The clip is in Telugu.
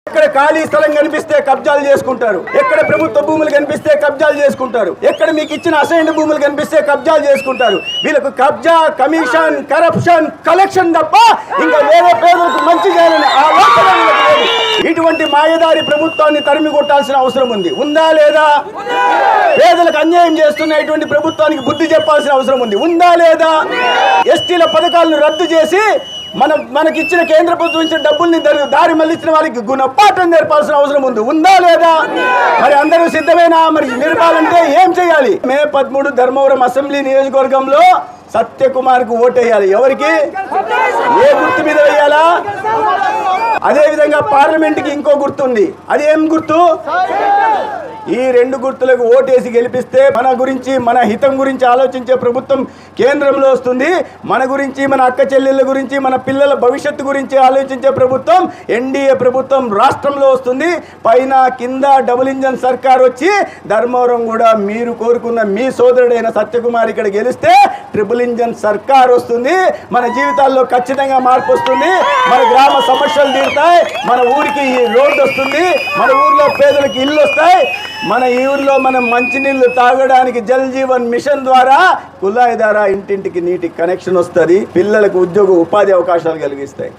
ఎక్కడ ఖాళీ స్థలం కనిపిస్తే కబ్జాలు చేసుకుంటారు, ఎక్కడ ప్రభుత్వ భూములు కనిపిస్తే కబ్జాలు చేసుకుంటారు, ఎక్కడ మీకు ఇచ్చిన అసైన్డ్ భూములు కనిపిస్తే కబ్జాలు చేసుకుంటారు. వీళ్ళకు కబ్జా, కమిషన్, కరప్షన్, కలెక్షన్ తప్ప ఇంకా వేరే పేదలకు మంచి చేయాలని ఆలోచన వీళ్ళకి లేదు. ఇటువంటి మాయదారి ప్రభుత్వాన్ని తరిమి కొట్టాల్సిన అవసరం ఉంది. ఉందా లేదా? పేదలకు అన్యాయం చేస్తున్న ఇటువంటి ప్రభుత్వానికి బుద్ధి చెప్పాల్సిన అవసరం ఉంది. ఉందా లేదా? ఎస్టీల పథకాలను రద్దు చేసి మనకిచ్చిన కేంద్ర ప్రభుత్వం ఇచ్చిన డబ్బుల్ని దారి మళ్ళించిన వాళ్ళకి గుణపాఠం నేర్పాల్సిన అవసరం ఉంది. ఉందా లేదా? మరి అందరూ సిద్ధమేనా? మరి నిలపాలంటే ఏం చేయాలి? మే 13 ధర్మవరం అసెంబ్లీ నియోజకవర్గంలో సత్యకుమార్కు ఓటేయాలి. ఎవరికి? ఏ గుర్తు మీద వేయాలా? అదే విధంగా పార్లమెంట్కి ఇంకో గుర్తుంది. అది ఏం గుర్తు? ఈ రెండు గుర్తులకు ఓటేసి గెలిపిస్తే మన గురించి, మన హితం గురించి ఆలోచించే ప్రభుత్వం కేంద్రంలో వస్తుంది. మన గురించి, మన అక్క చెల్లెళ్ళ గురించి, మన పిల్లల భవిష్యత్తు గురించి ఆలోచించే ప్రభుత్వం ఎన్డీఏ ప్రభుత్వం రాష్ట్రంలో వస్తుంది. పైన కింద డబుల్ ఇంజన్ సర్కార్ వచ్చి ధర్మవరం కూడా మీరు కోరుకున్న మీ సోదరుడైన సత్యకుమార్ ఇక్కడ గెలిస్తే ట్రిపుల్ ఇంజన్ సర్కార్ వస్తుంది. మన జీవితాల్లో ఖచ్చితంగా మార్పు వస్తుంది. మన గ్రామ సమస్యలు తీరుతాయి. మన ఊరికి ఈ రోడ్డు వస్తుంది. మన ఊర్లో పేదలకు ఇల్లు వస్తాయి. మన ఈ ఊర్లో మనం మంచినీళ్ళు తాగడానికి జల్ జీవన్ మిషన్ ద్వారా కుళాయి ద్వారా ఇంటింటికి నీటి కనెక్షన్ వస్తుంది. పిల్లలకు ఉద్యోగ ఉపాధి అవకాశాలు కలిగిస్తాయి.